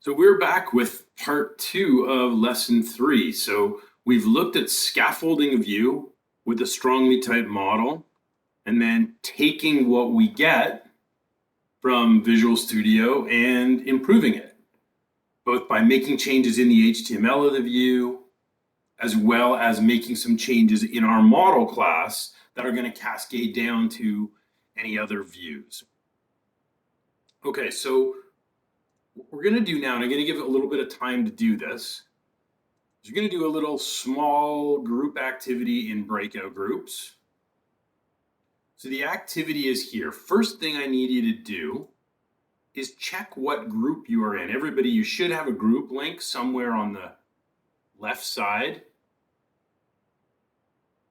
So we're back with part 2 of lesson 3. So we've looked at scaffolding a view with a strongly typed model and then taking what we get from Visual Studio and improving it, both by making changes in the HTML of the view, as well as making some changes in our model class that are going to cascade down to any other views. Okay, so what we're going to do now, and I'm going to give it a little bit of time to do this, is we're going to do a little small group activity in breakout groups. So the activity is here. First thing I need you to do is check what group you are in. Everybody, you should have a group link somewhere on the left side.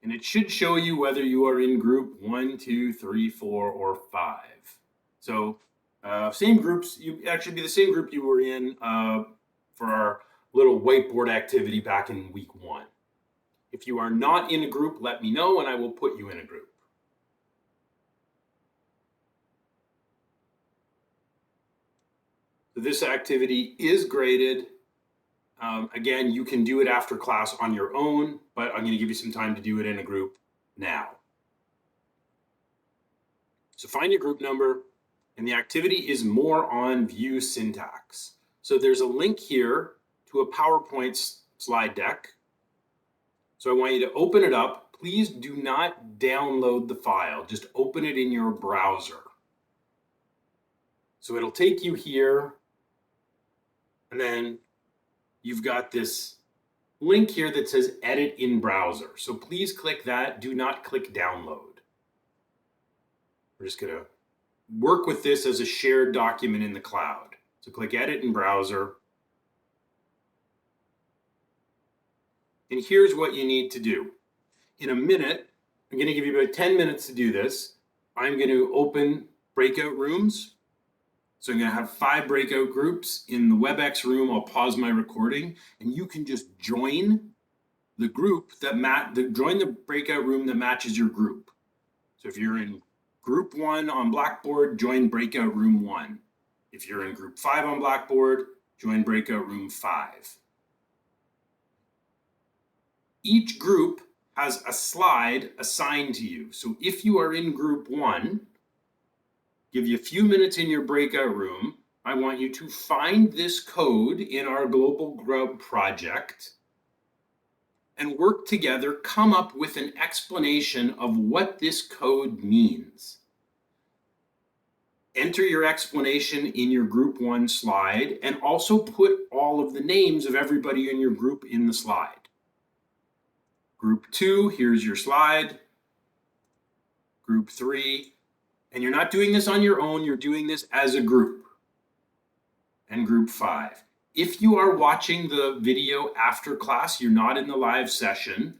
And it should show you whether you are in group 1, 2, 3, 4, or 5. So same groups, you actually be the same group you were in for our little whiteboard activity back in week 1. If you are not in a group, let me know and I will put you in a group. So this activity is graded. Again, you can do it after class on your own, but I'm going to give you some time to do it in a group now. So find your group number, and the activity is more on view syntax. So there's a link here to a PowerPoint slide deck. So I want you to open it up. Please do not download the file. Just open it in your browser. So it'll take you here, and then you've got this link here that says edit in browser. So please click that. Do not click download. We're just going to work with this as a shared document in the cloud. So click edit in browser. And here's what you need to do. In a minute, I'm going to give you about 10 minutes to do this. I'm going to open breakout rooms. So I'm going to have 5 breakout groups. In the WebEx room, I'll pause my recording, and you can just join the group join the breakout room that matches your group. So if you're in group 1 on Blackboard, join breakout room 1. If you're in group 5 on Blackboard, join breakout room 5. Each group has a slide assigned to you. So if you are in group 1, give you a few minutes in your breakout room. I want you to find this code in our Global Grub project and work together, come up with an explanation of what this code means. Enter your explanation in your group 1 slide and also put all of the names of everybody in your group in the slide. Group 2, here's your slide. Group 3, and you're not doing this on your own, you're doing this as a group. And group 5. If you are watching the video after class, you're not in the live session.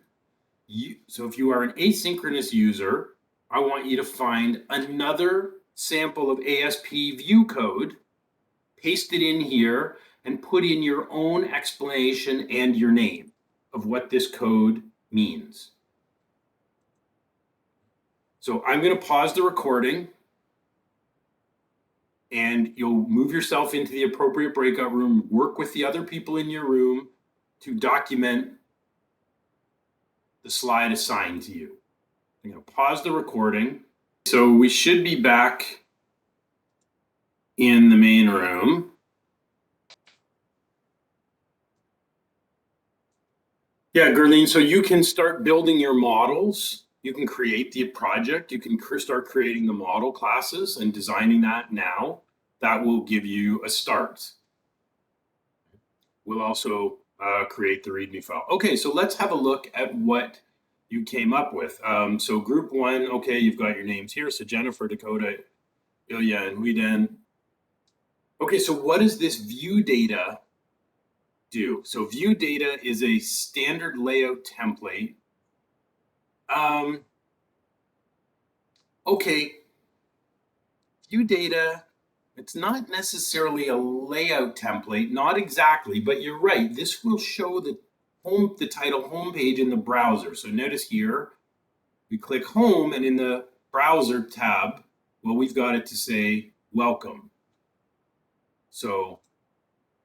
So if you are an asynchronous user, I want you to find another sample of ASP view code, paste it in here, and put in your own explanation and your name of what this code means. So I'm going to pause the recording, and you'll move yourself into the appropriate breakout room, work with the other people in your room to document the slide assigned to you. I'm going to pause the recording. So we should be back in the main room. Yeah, Gerline, so you can start building your models. You can create the project. You can start creating the model classes and designing that now. That will give you a start. We'll also create the README file. Okay, so let's have a look at what you came up with. So group 1, okay, you've got your names here. So Jennifer, Dakota, Ilya, and Huiden. Okay, so what does this view data do? So view data is a standard layout template. Okay, view data, it's not necessarily a layout template, not exactly, but you're right. This will show the title homepage in the browser. So notice here, we click home, and in the browser tab, well, we've got it to say welcome. So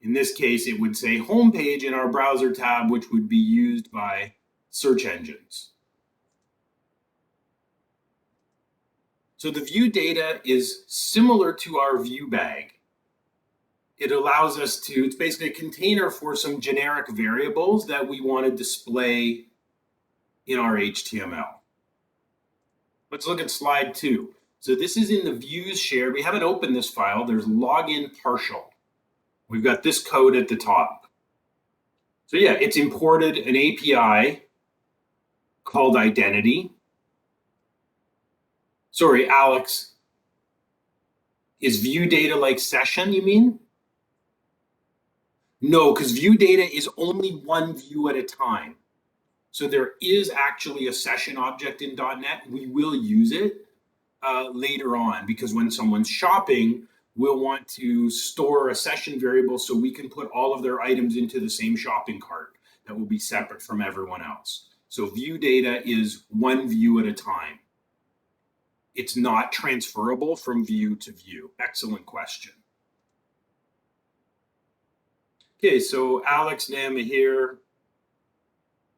In this case, it would say homepage in our browser tab, which would be used by search engines. So the view data is similar to our view bag. It allows us to, it's basically a container for some generic variables that we want to display in our HTML. Let's look at slide 2. So this is in the views shared. We haven't opened this file. There's login partial. We've got this code at the top. So yeah, it's imported an API called identity. Sorry, Alex. Is view data like session, you mean? No, because view data is only one view at a time. So there is actually a session object in .NET. We will use it later on, because when someone's shopping, we'll want to store a session variable so we can put all of their items into the same shopping cart that will be separate from everyone else. So view data is one view at a time. It's not transferable from view to view. Excellent question. Okay, so Alex, Nama here,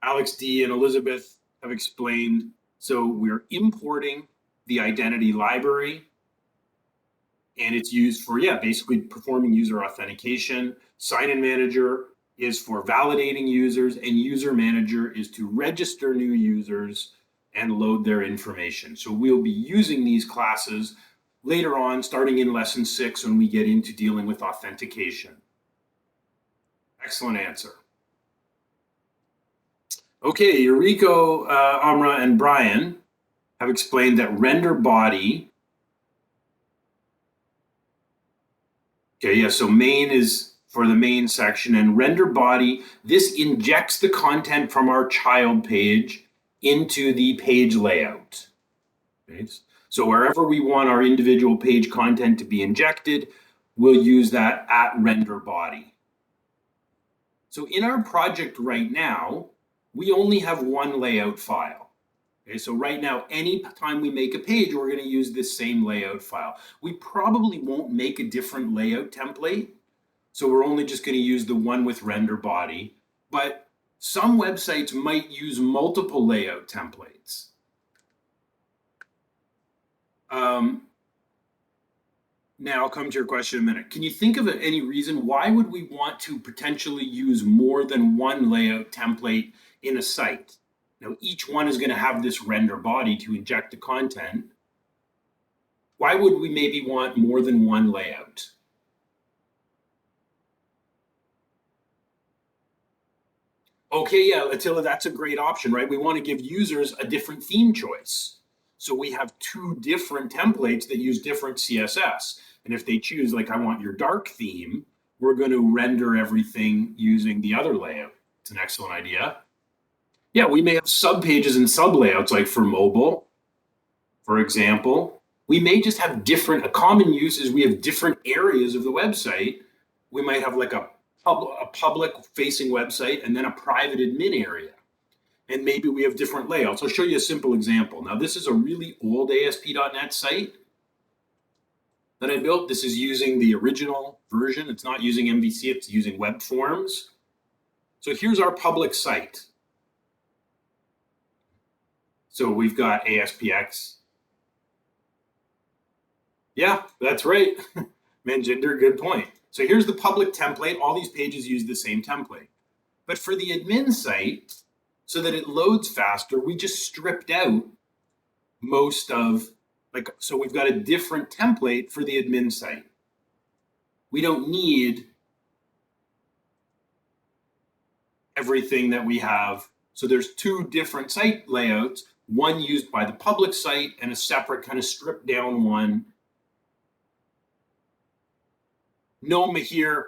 Alex D and Elizabeth have explained. So we're importing the identity library, and it's used for, basically performing user authentication. Sign-in manager is for validating users, and user manager is to register new users and load their information. So we'll be using these classes later on, starting in lesson 6 when we get into dealing with authentication. Excellent answer. Okay, Eureka, Amra, and Brian have explained that render body. Okay, yeah, so main is for the main section, and render body, this injects the content from our child page into the page layout. Okay? So wherever we want our individual page content to be injected, we'll use that at render body. So in our project right now, we only have one layout file. Okay, so right now, any time we make a page, we're going to use this same layout file. We probably won't make a different layout template, so we're only just going to use the one with render body. But some websites might use multiple layout templates. Now I'll come to your question in a minute. Can you think of any reason why would we want to potentially use more than one layout template in a site? Now each one is going to have this render body to inject the content. Why would we maybe want more than one layout? Okay, yeah, Attila, that's a great option, right? We want to give users a different theme choice. So we have two different templates that use different CSS. And if they choose, like, I want your dark theme, we're going to render everything using the other layout. It's an excellent idea. Yeah, we may have subpages and sub-layouts, like for mobile, for example. We may just have a common use is we have different areas of the website. We might have like a public-facing website and then a private admin area. And maybe we have different layouts. I'll show you a simple example. Now, this is a really old ASP.NET site that I built. This is using the original version. It's not using MVC, it's using web forms. So here's our public site. So we've got ASPX. Yeah, that's right. Manjinder, good point. So here's the public template. All these pages use the same template. But for the admin site, so that it loads faster, we just stripped out most of, so we've got a different template for the admin site. We don't need everything that we have. So there's two different site layouts, one used by the public site and a separate kind of stripped down one. No, Mahir,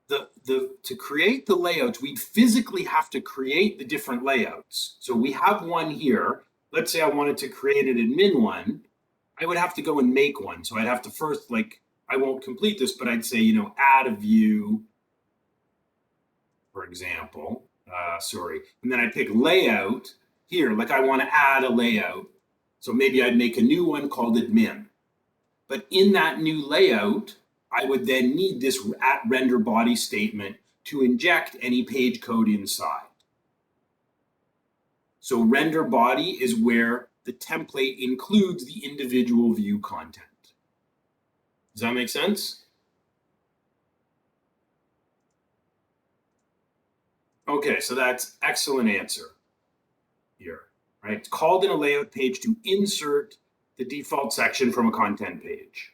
to create the layouts, we'd physically have to create the different layouts. So we have one here. Let's say I wanted to create an admin one. I would have to go and make one. So I'd have to first, I won't complete this, but I'd say, add a view, for example. And then I'd pick layout here. I want to add a layout. So maybe I'd make a new one called admin. But in that new layout, I would then need this at render body statement to inject any page code inside. So render body is where the template includes the individual view content. Does that make sense? Okay, so that's excellent answer here, right? It's called in a layout page to insert the default section from a content page.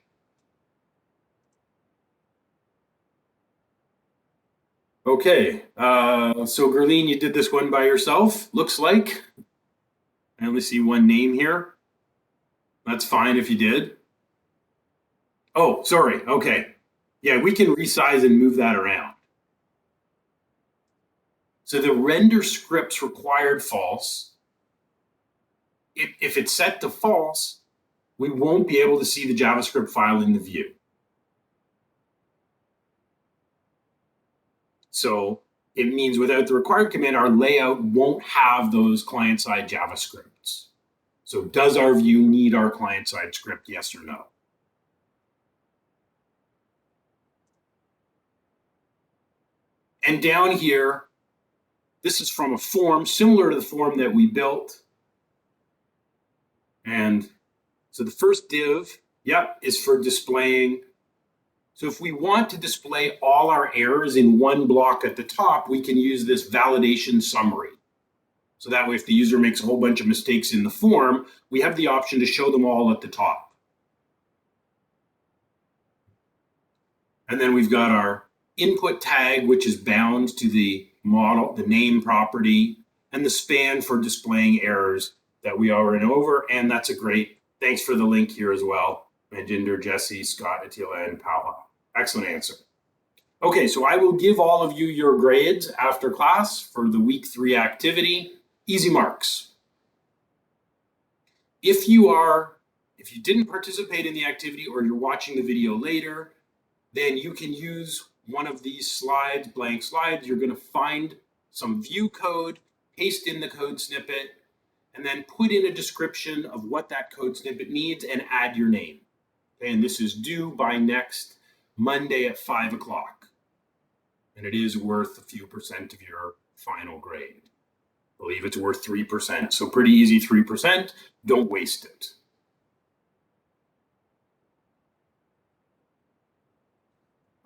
Okay, so Gerline, you did this one by yourself, looks like. I only see one name here. That's fine if you did. Oh, sorry, okay. Yeah, we can resize and move that around. So the render scripts required false. If it's set to false, we won't be able to see the JavaScript file in the view. So it means without the required command, our layout won't have those client-side JavaScripts. So does our view need our client-side script, yes or no? And down here, this is from a form similar to the form that we built. And so the first div, is for displaying. So if we want to display all our errors in one block at the top, we can use this validation summary. So that way, if the user makes a whole bunch of mistakes in the form, we have the option to show them all at the top. And then we've got our input tag, which is bound to the model, the name property, and the span for displaying errors that we already know over. And that's a great, thanks for the link here as well. Manjinder, Jesse, Scott, Attila, and Paula. Excellent answer. Okay, so I will give all of you your grades after class for the week 3 activity. Easy marks. If you didn't participate in the activity or you're watching the video later, then you can use one of these slides, blank slides. You're going to find some view code, paste in the code snippet, and then put in a description of what that code snippet needs and add your name. And this is due by next Monday at 5 o'clock. And it is worth a few percent of your final grade. I believe it's worth 3%. So pretty easy 3%. Don't waste it.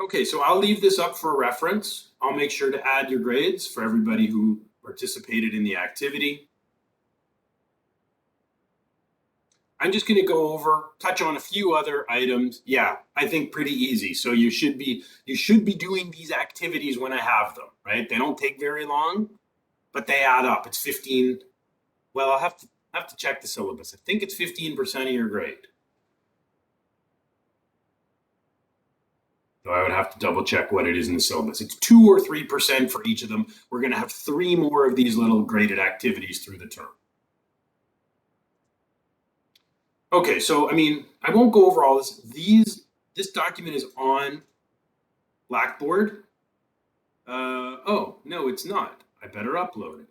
Okay, so I'll leave this up for reference. I'll make sure to add your grades for everybody who participated in the activity. I'm just going to go over, touch on a few other items. Yeah, I think pretty easy. So you should be doing these activities when I have them, right? They don't take very long, but they add up. It's 15. Well, I'll have to check the syllabus. I think it's 15% of your grade. So I would have to double check what it is in the syllabus. It's 2 or 3% for each of them. We're going to have 3 more of these little graded activities through the term. Okay, so I mean, I won't go over all this. This document is on Blackboard. Oh, no, it's not. I better upload it.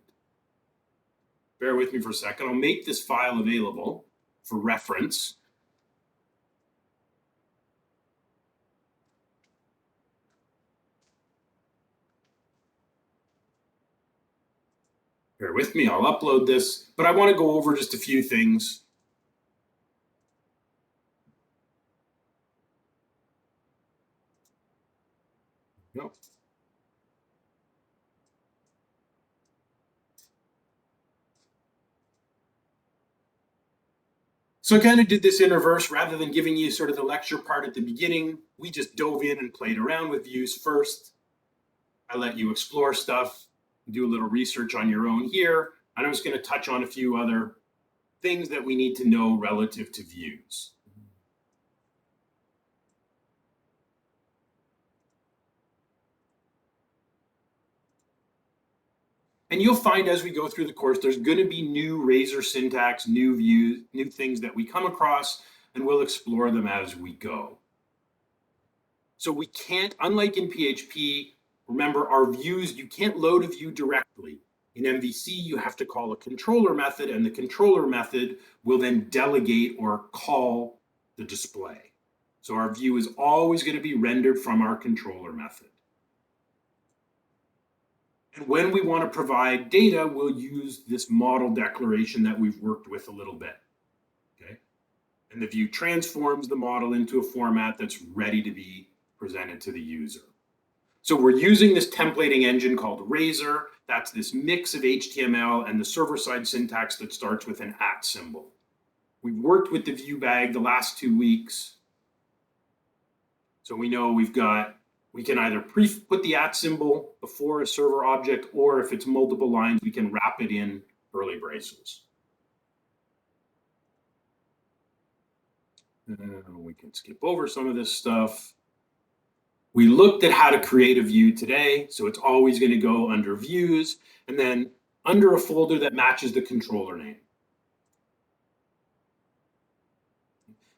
Bear with me for a second. I'll make this file available for reference. Bear with me, I'll upload this, but I want to go over just a few things. No. So I kind of did this in reverse. Rather than giving you sort of the lecture part at the beginning, we just dove in and played around with views first. I let you explore stuff, do a little research on your own here. And I'm just going to touch on a few other things that we need to know relative to views. And you'll find as we go through the course, there's going to be new Razor syntax, new views, new things that we come across, and we'll explore them as we go. So we can't, unlike in PHP, remember our views, you can't load a view directly. In MVC, you have to call a controller method, and the controller method will then delegate or call the display. So our view is always going to be rendered from our controller method. And when we want to provide data, we'll use this model declaration that we've worked with a little bit. Okay? And the view transforms the model into a format that's ready to be presented to the user. So we're using this templating engine called Razor. That's this mix of HTML and the server-side syntax that starts with an @ symbol. We've worked with the view bag the last 2 weeks. So we know we can either put the @ symbol before a server object, or if it's multiple lines, we can wrap it in curly braces. We can skip over some of this stuff. We looked at how to create a view today, so it's always going to go under views and then under a folder that matches the controller name.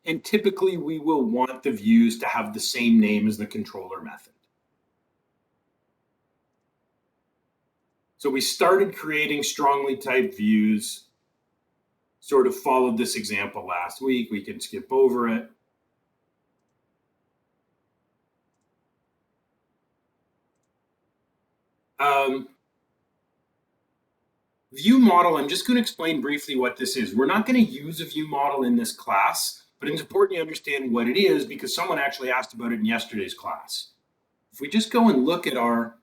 And typically we will want the views to have the same name as the controller method. So we started creating strongly typed views, sort of followed this example last week. We can skip over it. View model, I'm just going to explain briefly what this is. We're not going to use a view model in this class, but it's important you understand what it is because someone actually asked about it in yesterday's class. If we just go and look at our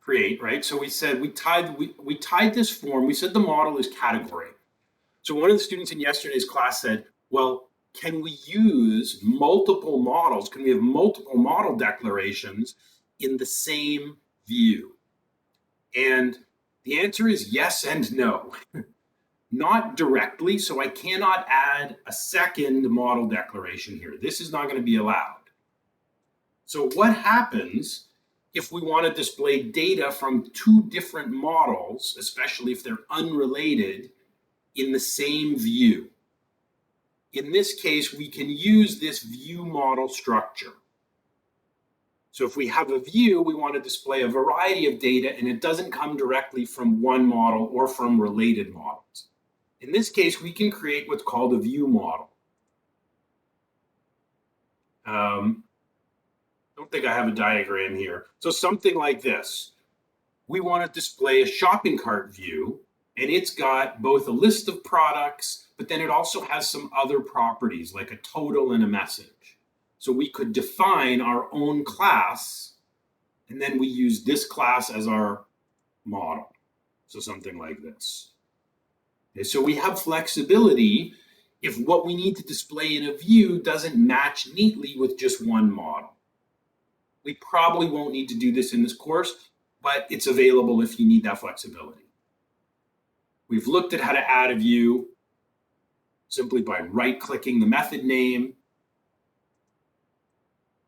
create, right? So we said we tied this form. We said the model is category. So one of the students in yesterday's class said, well, can we use multiple models? Can we have multiple model declarations in the same view? And the answer is yes and no. Not directly, so I cannot add a second model declaration here. This is not going to be allowed. So what happens if we want to display data from 2 different models, especially if they're unrelated, in the same view? In this case, we can use this view model structure. So if we have a view, we want to display a variety of data, and it doesn't come directly from one model or from related models. In this case, we can create what's called a view model. Don't think I have a diagram here. So something like this. We want to display a shopping cart view, and it's got both a list of products, but then it also has some other properties like a total and a message. So we could define our own class, and then we use this class as our model. So something like this. Okay, so we have flexibility if what we need to display in a view doesn't match neatly with just one model. We probably won't need to do this in this course, but it's available if you need that flexibility. We've looked at how to add a view simply by right-clicking the method name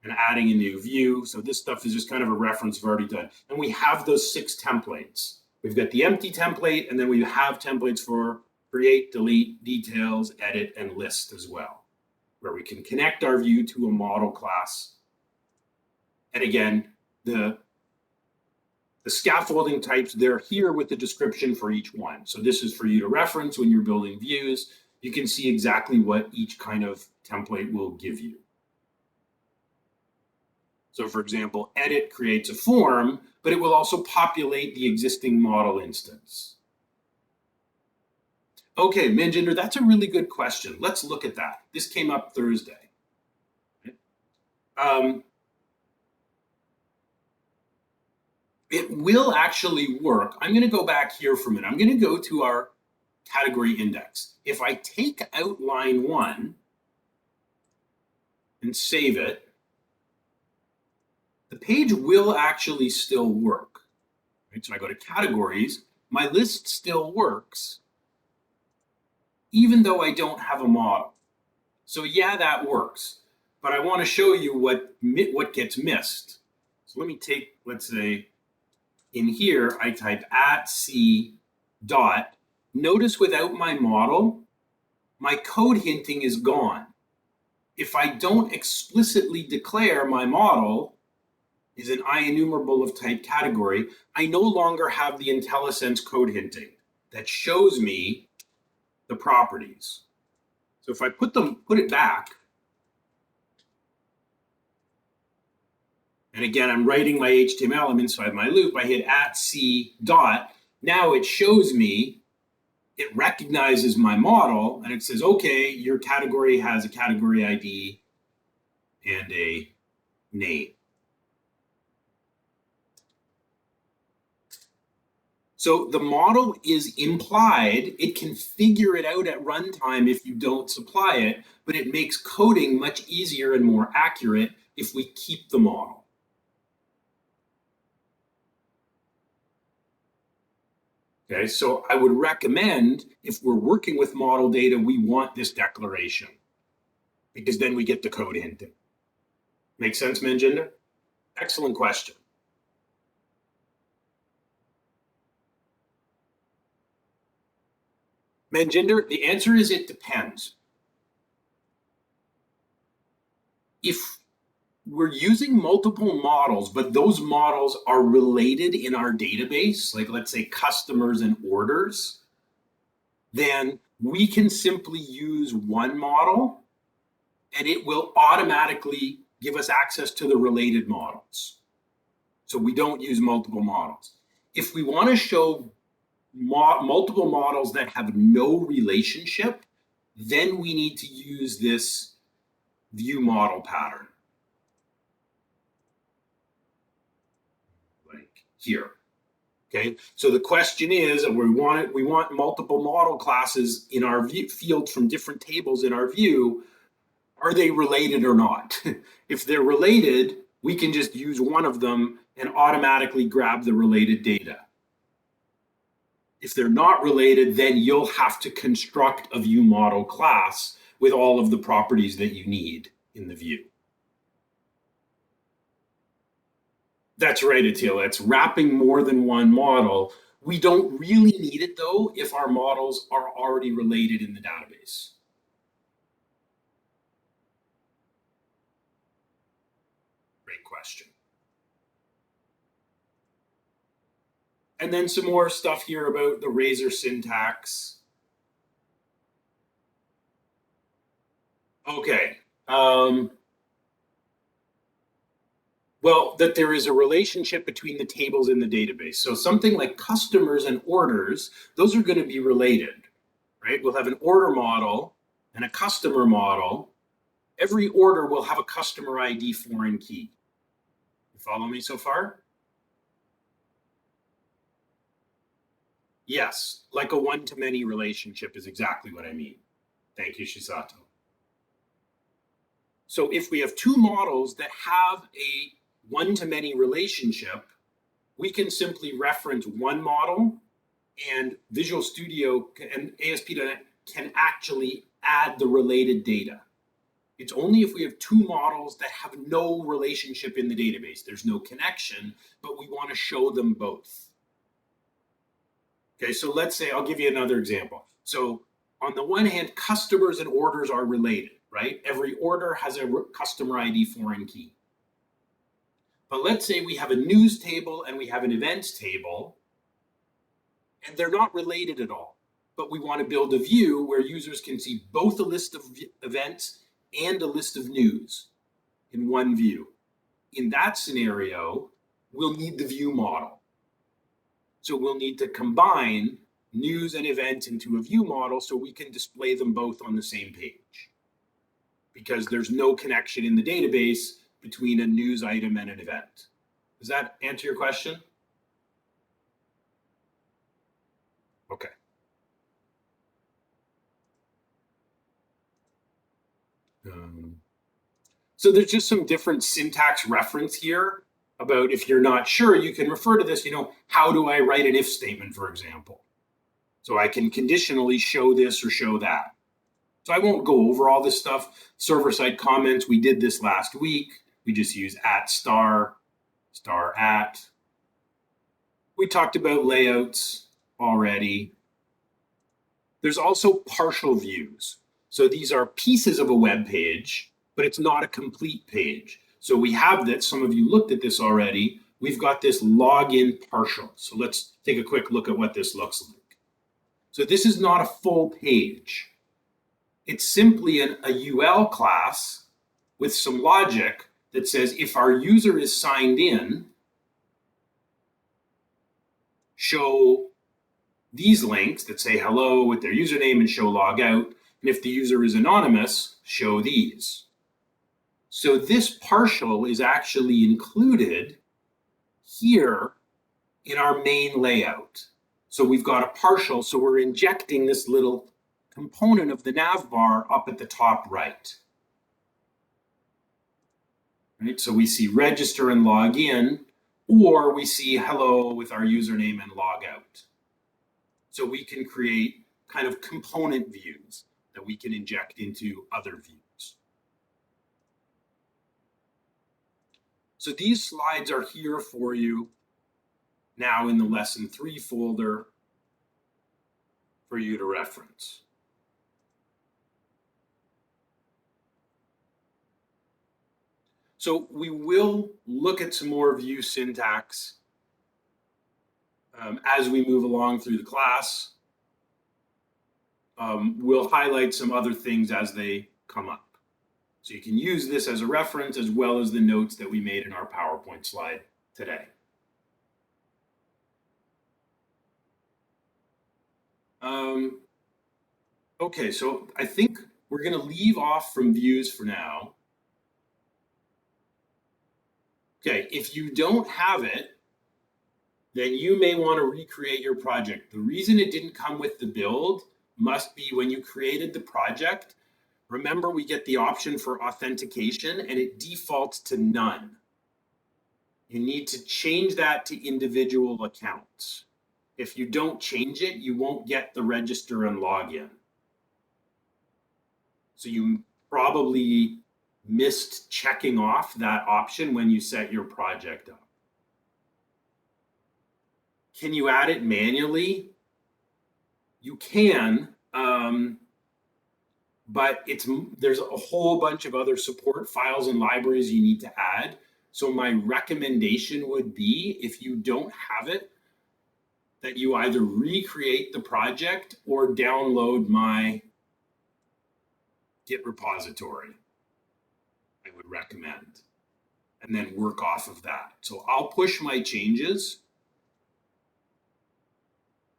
and adding a new view. So this stuff is just kind of a reference we've already done. And we have those 6 templates. We've got the empty template, and then we have templates for create, delete, details, edit, and list as well, where we can connect our view to a model class. And again, the scaffolding types, they're here with the description for each one. So this is for you to reference when you're building views. You can see exactly what each kind of template will give you. So for example, edit creates a form, but it will also populate the existing model instance. Okay, Minjinder, that's a really good question. Let's look at that. This came up Thursday. It will actually work. I'm going to go back here for a minute. I'm going to go to our category index. If I take out line 1 and save it, the page will actually still work. Right? So I go to categories, my list still works, even though I don't have a model. So yeah, that works. But I want to show you what gets missed. So let me take, let's say, in here, I type @c dot. Notice without my model, my code hinting is gone. If I don't explicitly declare my model is an IEnumerable of type category, I no longer have the IntelliSense code hinting that shows me the properties. So if I put it back, And again, I'm writing my HTML, I'm inside my loop, I hit @c dot. Now it shows me, it recognizes my model, and it says, okay, your category has a category ID and a name. So the model is implied. It can figure it out at runtime if you don't supply it, but it makes coding much easier and more accurate if we keep the model. Okay, so I would recommend, if we're working with model data, we want this declaration, because then we get the code hinted. Make sense, Manjinder? Excellent question. Manjinder, the answer is it depends. If we're using multiple models, but those models are related in our database, like let's say customers and orders, then we can simply use one model and it will automatically give us access to the related models. So we don't use multiple models. If we want to show multiple models that have no relationship, then we need to use this ViewModel pattern. Like here. Okay, so the question is, we want multiple model classes in our view, fields from different tables in our view. Are they related or not? If they're related, we can just use one of them and automatically grab the related data. If they're not related, then you'll have to construct a ViewModel class with all of the properties that you need in the view. That's right, Attila. It's wrapping more than one model. We don't really need it, though, if our models are already related in the database. Great question. And then some more stuff here about the Razor syntax. Okay. Well, that there is a relationship between the tables in the database. So something like customers and orders, those are going to be related, right? We'll have an order model and a customer model. Every order will have a customer ID foreign key. You follow me so far? Yes, like a one-to-many relationship is exactly what I mean. Thank you, Shisato. So if we have two models that have a one-to-many relationship, we can simply reference one model, and Visual Studio and ASP.NET can actually add the related data. It's only if we have two models that have no relationship in the database. There's no connection, but we want to show them both. Okay, so let's say, I'll give you another example. So on the one hand, customers and orders are related, right? Every order has a customer ID foreign key. But let's say we have a news table and we have an events table, and they're not related at all. But we want to build a view where users can see both a list of events and a list of news in one view. In that scenario, we'll need the ViewModel. So we'll need to combine news and events into a ViewModel so we can display them both on the same page, because there's no connection in the database between a news item and an event. Does that answer your question? Okay. So there's just some different syntax reference here about, if you're not sure, you can refer to this, how do I write an if statement, for example? So I can conditionally show this or show that. So I won't go over all this stuff. Server-side comments, we did this last week. We just use @*, *@. We talked about layouts already. There's also partial views. So these are pieces of a web page, but it's not a complete page. So we have that. Some of you looked at this already. We've got this login partial. So let's take a quick look at what this looks like. So this is not a full page. It's simply a UL class with some logic that says if our user is signed in, show these links that say hello with their username and show log out. And if the user is anonymous, show these. So this partial is actually included here in our main layout. So we've got a partial, so we're injecting this little component of the nav bar up at the top right. Right? So we see register and log in, or we see hello with our username and log out. So we can create kind of component views that we can inject into other views. So these slides are here for you now in the lesson 3 folder for you to reference. So we will look at some more view syntax as we move along through the class. We'll highlight some other things as they come up. So you can use this as a reference as well as the notes that we made in our PowerPoint slide today. Okay, so I think we're going to leave off from views for now. Okay, if you don't have it, then you may want to recreate your project. The reason it didn't come with the build must be when you created the project. Remember, we get the option for authentication and it defaults to none. You need to change that to individual accounts. If you don't change it, you won't get the register and login. So you probably missed checking off that option when you set your project up. Can you add it manually? You can, but there's a whole bunch of other support files and libraries you need to add. So my recommendation would be, if you don't have it, that you either recreate the project or download my Git repository, I would recommend, and then work off of that. So I'll push my changes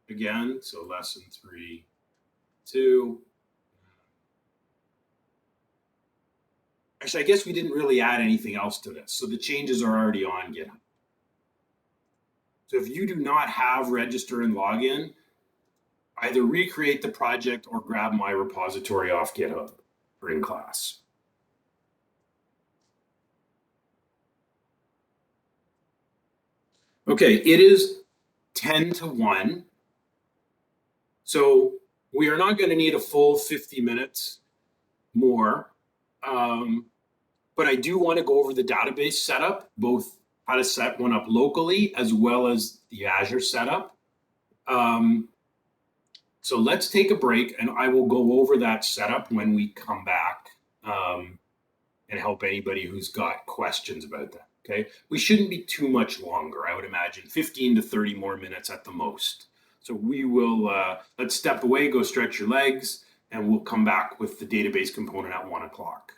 again. So lesson 3, 2. Actually, I guess we didn't really add anything else to this. So the changes are already on GitHub. So if you do not have register and login, either recreate the project or grab my repository off GitHub for in class. Okay, it is 10 to 1. So we are not going to need a full 50 minutes more. But I do want to go over the database setup, both how to set one up locally as well as the Azure setup. So let's take a break and I will go over that setup when we come back and help anybody who's got questions about that. Okay, we shouldn't be too much longer. I would imagine 15 to 30 more minutes at the most. So we will, let's step away, go stretch your legs, and we'll come back with the database component at 1 o'clock.